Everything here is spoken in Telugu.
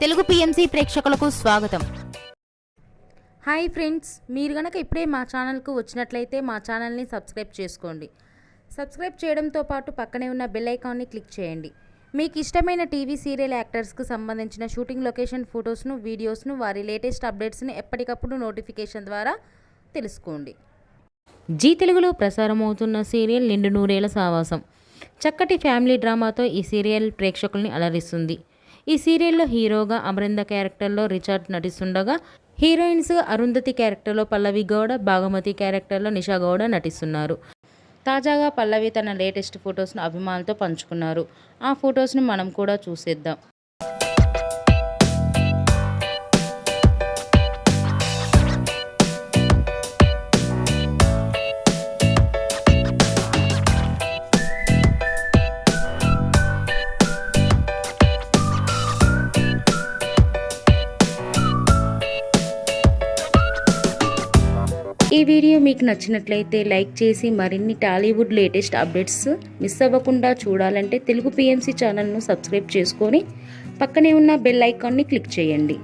తెలుగు పిఎంసి ప్రేక్షకులకు స్వాగతం. హాయ్ ఫ్రెండ్స్, మీరు గనక ఇప్పుడే మా ఛానల్కు వచ్చినట్లయితే మా ఛానల్ని సబ్స్క్రైబ్ చేసుకోండి. సబ్స్క్రైబ్ చేయడంతో పాటు పక్కనే ఉన్న బెల్ ఐకాన్ని క్లిక్ చేయండి. మీకు ఇష్టమైన టీవీ సీరియల్ యాక్టర్స్కు సంబంధించిన షూటింగ్ లొకేషన్ ఫొటోస్ను, వీడియోస్ను, వారి లేటెస్ట్ అప్డేట్స్ని ఎప్పటికప్పుడు నోటిఫికేషన్ ద్వారా తెలుసుకోండి. జీ తెలుగులో ప్రసారమవుతున్న సీరియల్ నిండు నూరేళ్ల సావాసం చక్కటి ఫ్యామిలీ డ్రామాతో ఈ సీరియల్ ప్రేక్షకుల్ని అలరిస్తుంది. ఈ సీరియల్లో హీరోగా అమరింద క్యారెక్టర్లో రిచర్డ్ నటిస్తుండగా, హీరోయిన్స్గా అరుంధతి క్యారెక్టర్లో పల్లవి గౌడ, భాగమతి క్యారెక్టర్లో నిషా గౌడ నటిస్తున్నారు. తాజాగా పల్లవి తన లేటెస్ట్ ఫొటోస్ను అభిమానులతో పంచుకున్నారు. ఆ ఫొటోస్ని మనం కూడా చూసేద్దాం. ఈ వీడియో మీకు నచ్చినట్లయితే లైక్ చేసి మరిన్ని టాలీవుడ్ లేటెస్ట్ అప్డేట్స్ మిస్ అవ్వకుండా చూడాలంటే తెలుగు పిఎంసి ఛానల్ను సబ్స్క్రైబ్ చేసుకొని పక్కనే ఉన్న బెల్ ఐకాన్ని క్లిక్ చేయండి.